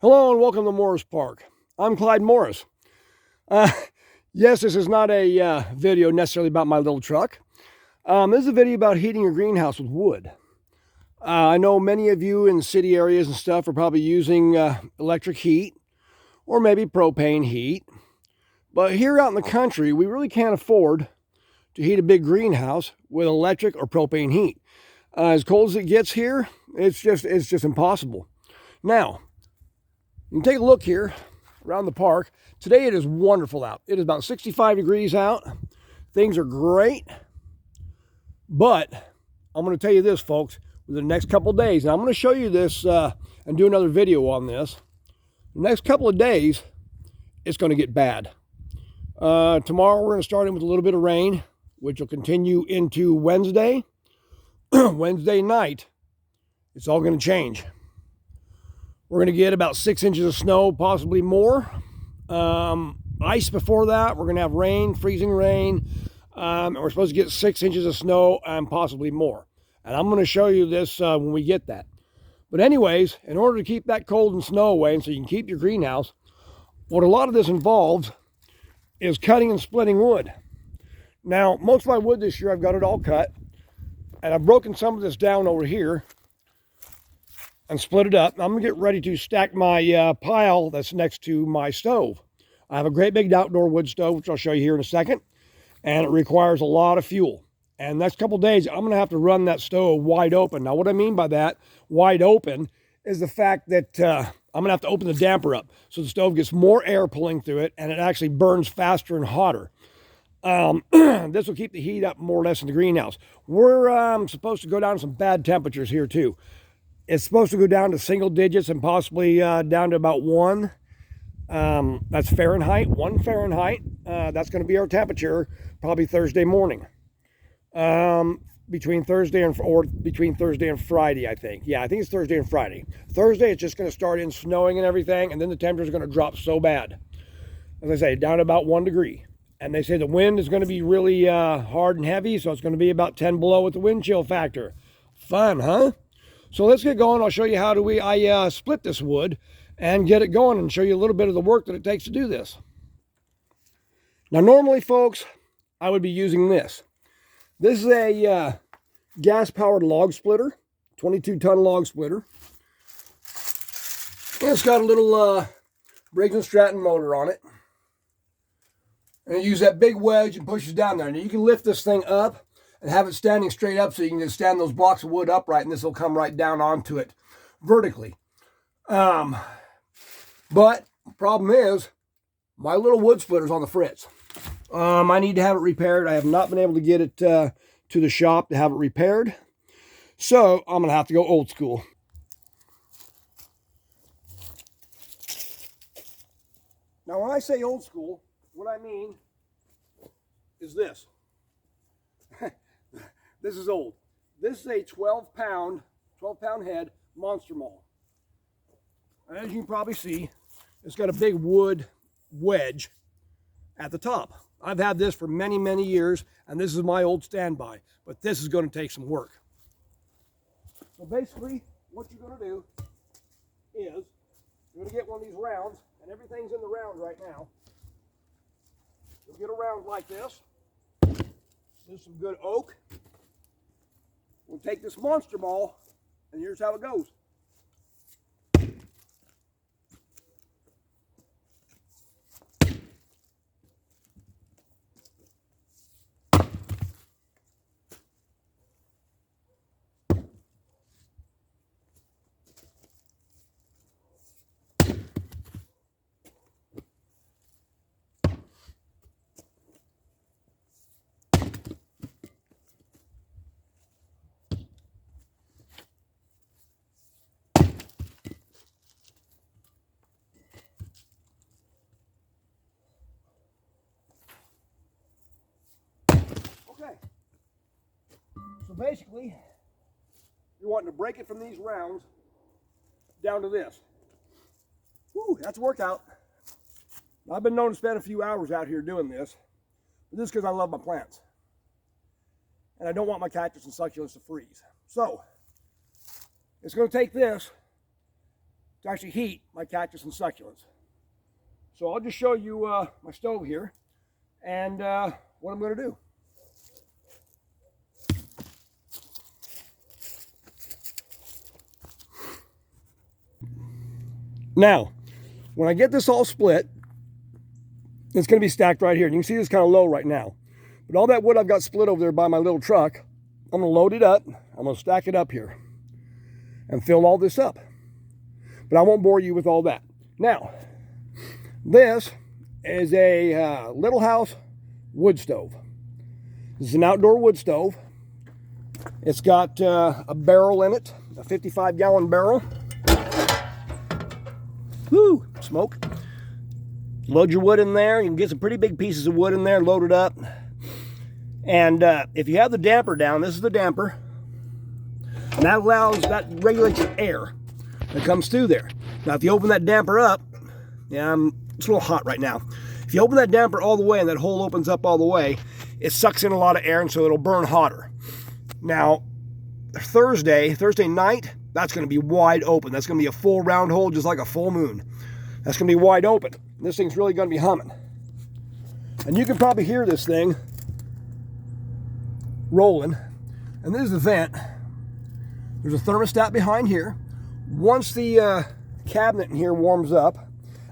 Hello and welcome to Morris Park. I'm Clyde Morris. Uh, yes, this is not a video necessarily about my little truck. This is a video about heating your greenhouse with wood. I know many of you in city areas and stuff are probably using electric heat or maybe propane heat. But here out in the country, we really can't afford to heat a big greenhouse with electric or propane heat. As cold as it gets here, it's just impossible. Now, you can take a look here around the park. Today it is wonderful out. It is about 65 degrees out. Things are great. But I'm going to tell you this, folks, within the next couple of days, and I'm going to show you this and do another video on this. The next couple of days, it's going to get bad. Tomorrow we're going to start in with a little bit of rain, which will continue into Wednesday. Wednesday night, it's all going to change. We're going to get about 6 inches of snow, possibly more. Ice before that. We're going to have rain, freezing rain. And we're supposed to get 6 inches of snow and possibly more. And I'm going to show you this when we get that. But anyways, in order to keep that cold and snow away and so you can keep your greenhouse, what a lot of this involves is cutting and splitting wood. Now, most of my wood this year, I've got it all cut. And I've broken some of this down over here and split it up. I'm going to get ready to stack my pile that's next to my stove. I have a great big outdoor wood stove, which I'll show you here in a second, and it requires a lot of fuel. And next couple days, I'm going to have to run that stove wide open. Now, what I mean by that, wide open, is the fact that I'm going to have to open the damper up so the stove gets more air pulling through it, and it actually burns faster and hotter. This will keep the heat up more or less in the greenhouse. We're supposed to go down to some bad temperatures here, too. It's supposed to go down to single digits and possibly down to about 1. That's Fahrenheit, 1 Fahrenheit. That's going to be our temperature probably Thursday morning. Between Thursday and Friday, I think. Yeah, I think it's Thursday and Friday. Thursday, it's just going to start in snowing and everything, and then the temperature is going to drop so bad. As I say, down to about 1 degree. And they say the wind is going to be really hard and heavy, so it's going to be about 10 below with the wind chill factor. Fun, huh? So let's get going. I'll show you how I split this wood and get it going and show you a little bit of the work that it takes to do this. Now, normally, folks, I would be using this. This is a gas-powered log splitter, 22-ton log splitter. And it's got a little Briggs & Stratton motor on it. And you use that big wedge and pushes down there. Now, you can lift this thing up and have it standing straight up so you can just stand those blocks of wood upright, and this will come right down onto it vertically. But the problem is my little wood splitter's on the fritz. I need to have it repaired. I have not been able to get it to the shop to have it repaired. So I'm going to have to go old school. Now, when I say old school, what I mean is this. This is old. This is a 12-pound head monster maul. And as you can probably see, it's got a big wood wedge at the top. I've had this for many, many years, and this is my old standby. But this is going to take some work. So basically, what you're going to do is you're going to get one of these rounds, and everything's in the round right now. You'll get a round like this. This is some good oak. We'll take this monster maul, and here's how it goes. Okay, so basically, you're wanting to break it from these rounds down to this. Whew, that's a workout. I've been known to spend a few hours out here doing this, but this is because I love my plants. And I don't want my cactus and succulents to freeze. So, it's going to take this to actually heat my cactus and succulents. So I'll just show you my stove here and what I'm going to do. Now, when I get this all split, it's going to be stacked right here. You can see this kind of low right now. But all that wood I've got split over there by my little truck, I'm going to load it up. I'm going to stack it up here and fill all this up. But I won't bore you with all that. Now, this is a Little House wood stove. This is an outdoor wood stove. It's got a barrel in it, a 55-gallon barrel. Woo, smoke. Load your wood in there. You can get some pretty big pieces of wood in there, load it up. And if you have the damper down, this is the damper. And that regulates the air that comes through there. Now, if you open that damper up, yeah, it's a little hot right now. If you open that damper all the way and that hole opens up all the way, it sucks in a lot of air, and so it'll burn hotter. Now, Thursday night, that's going to be wide open. That's going to be a full round hole, just like a full moon. That's going to be wide open. This thing's really going to be humming. And you can probably hear this thing rolling. And this is the vent. There's a thermostat behind here. Once the cabinet in here warms up,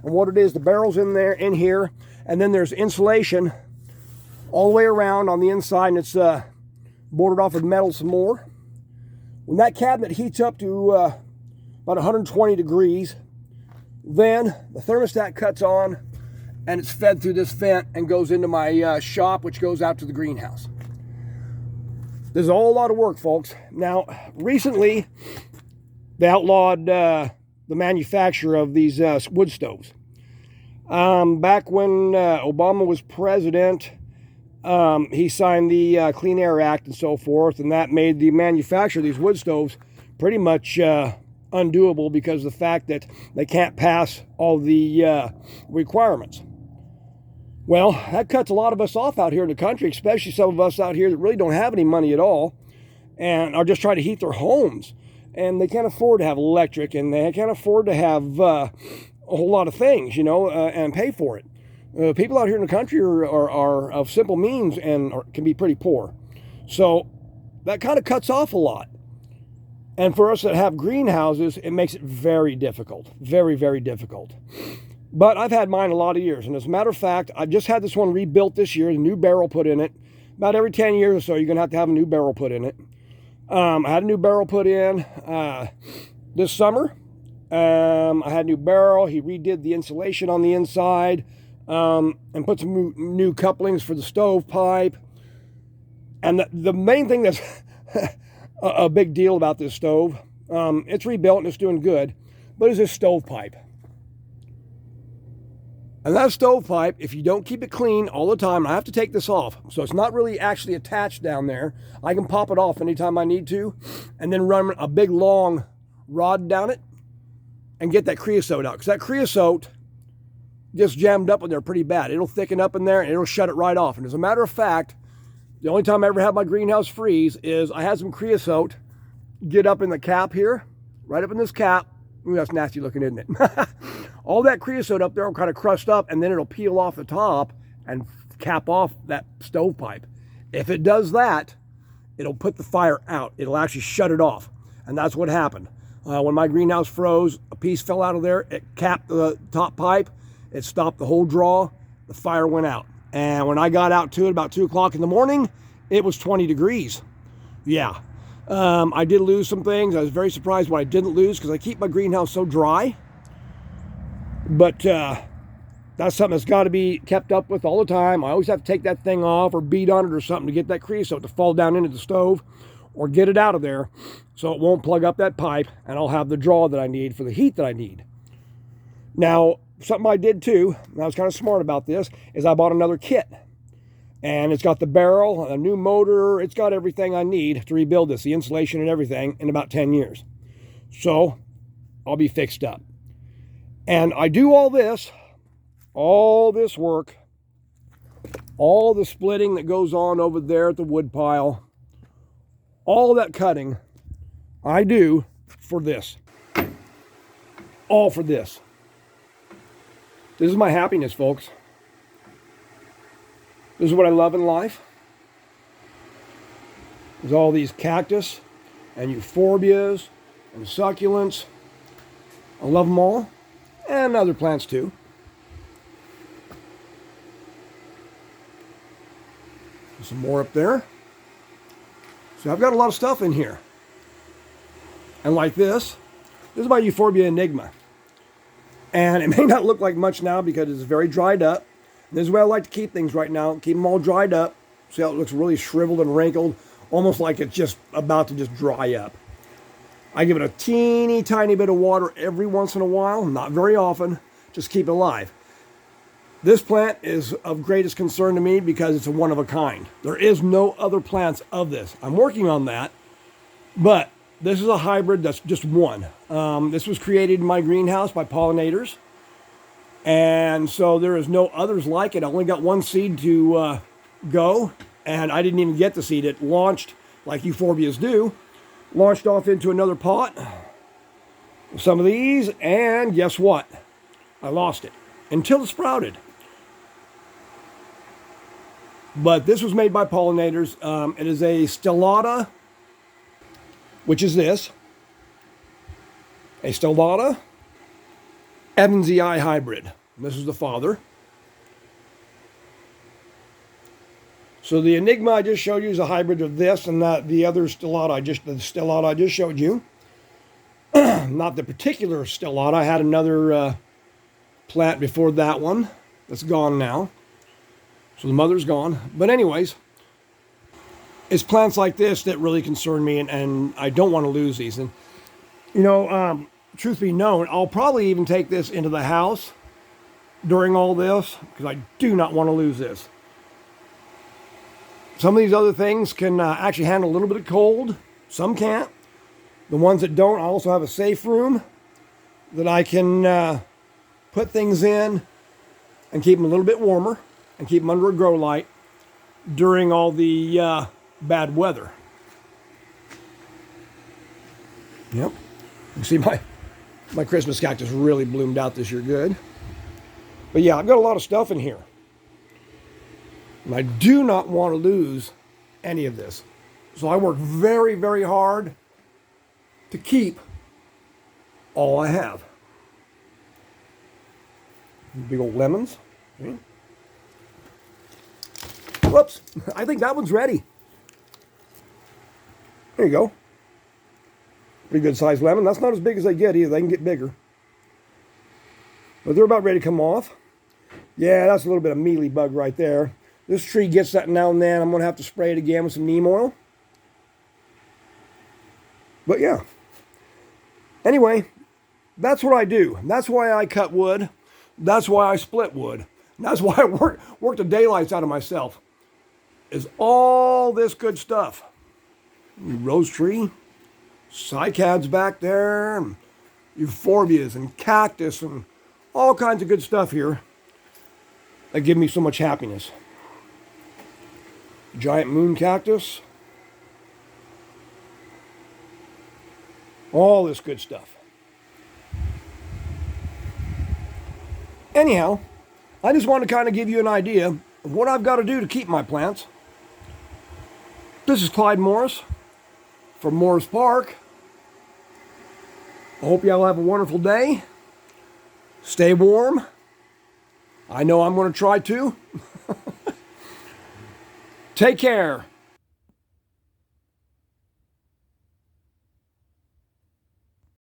and what it is, the barrel's in there, in here, and then there's insulation all the way around on the inside, and it's boarded off with metal some more. When that cabinet heats up to about 120 degrees, then the thermostat cuts on and it's fed through this vent and goes into my shop, which goes out to the greenhouse. There's a whole lot of work, folks. Now, recently, they outlawed the manufacture of these wood stoves. Back when Obama was president, he signed the Clean Air Act and so forth, and that made the manufacture of these wood stoves pretty much undoable because of the fact that they can't pass all the requirements. Well, that cuts a lot of us off out here in the country, especially some of us out here that really don't have any money at all and are just trying to heat their homes. And they can't afford to have electric, and they can't afford to have a whole lot of things, and pay for it. People out here in the country are of simple means and can be pretty poor. So that kind of cuts off a lot. And for us that have greenhouses, it makes it very difficult. Very, very difficult. But I've had mine a lot of years. And as a matter of fact, I've just had this one rebuilt this year, a new barrel put in it. About every 10 years or so, you're going to have a new barrel put in it. I had a new barrel put in this summer. I had a new barrel. He redid the insulation on the inside. And put some new couplings for the stovepipe. And the main thing that's a big deal about this stove, it's rebuilt and it's doing good, but it's this stovepipe. And that stovepipe, if you don't keep it clean all the time, I have to take this off. So it's not really actually attached down there. I can pop it off anytime I need to, and then run a big long rod down it and get that creosote out. Because that creosote just jammed up in there pretty bad. It'll thicken up in there and it'll shut it right off. And as a matter of fact, the only time I ever had my greenhouse freeze is I had some creosote get up in the cap here, right up in this cap. Ooh, that's nasty looking, isn't it? All that creosote up there will kind of crust up, and then it'll peel off the top and cap off that stovepipe. If it does that, it'll put the fire out. It'll actually shut it off. And that's what happened. When my greenhouse froze, a piece fell out of there. It capped the top pipe. It stopped the whole draw. The fire went out. And when I got out to it about 2 o'clock in the morning, it was 20 degrees. Yeah. I did lose some things. I was very surprised what I didn't lose because I keep my greenhouse so dry. But that's something that's got to be kept up with all the time. I always have to take that thing off or beat on it or something to get that creosote to fall down into the stove or get it out of there so it won't plug up that pipe, and I'll have the draw that I need for the heat that I need. Now, something I did too, and I was kind of smart about this, is I bought another kit. And it's got the barrel, a new motor, it's got everything I need to rebuild this, the insulation and everything, in about 10 years. So, I'll be fixed up. And I do all this work, all the splitting that goes on over there at the wood pile, all that cutting, I do for this. all for this. This is my happiness, folks. This is what I love in life. There's all these cactus and euphorbias and succulents. I love them all, and other plants too. Some more up there. So I've got a lot of stuff in here. And like this is my Euphorbia Enigma. And it may not look like much now because it's very dried up. And this is where I like to keep things right now. Keep them all dried up. See how it looks really shriveled and wrinkled, almost like it's just about to just dry up. I give it a teeny tiny bit of water every once in a while, not very often, just keep it alive. This plant is of greatest concern to me because it's a one of a kind. There is no other plants of this. I'm working on that, but this is a hybrid that's just one. This was created in my greenhouse by pollinators, and so there is no others like it. I only got one seed to go, and I didn't even get the seed. It launched like euphorbias do, launched off into another pot, some of these, and guess what? I lost it until it sprouted. But this was made by pollinators. It is a stellata, which is this. A stellata Evansii hybrid. This is the father. So the Enigma I just showed you is a hybrid of this and the other stellata the stellata I just showed you. Not the particular stellata. I had another plant before that one that's gone now. So the mother's gone. But anyways, it's plants like this that really concern me, and I don't want to lose these. And, you know, truth be known, I'll probably even take this into the house during all this because I do not want to lose this. Some of these other things can actually handle a little bit of cold. Some can't. The ones that don't, I also have a safe room that I can put things in and keep them a little bit warmer and keep them under a grow light during all the bad weather. Yep. You see my Christmas cactus really bloomed out this year good. But yeah, I've got a lot of stuff in here. And I do not want to lose any of this. So I work very, very hard to keep all I have. Big old lemons. See? Whoops, I think that one's ready. There you go. Pretty good sized lemon. That's not as big as they get either. They can get bigger. But they're about ready to come off. Yeah, that's a little bit of mealy bug right there. This tree gets that now and then. I'm going to have to spray it again with some neem oil. But yeah. Anyway, that's what I do. That's why I cut wood. That's why I split wood. That's why I work the daylights out of myself. Is all this good stuff. Rose tree, cycads back there, and euphorbias and cactus and all kinds of good stuff here that give me so much happiness. Giant moon cactus. All this good stuff. Anyhow, I just want to kind of give you an idea of what I've got to do to keep my plants. This is Clyde Morris from Morris Park. I hope you all have a wonderful day. Stay warm. I know I'm going to try to. Take care.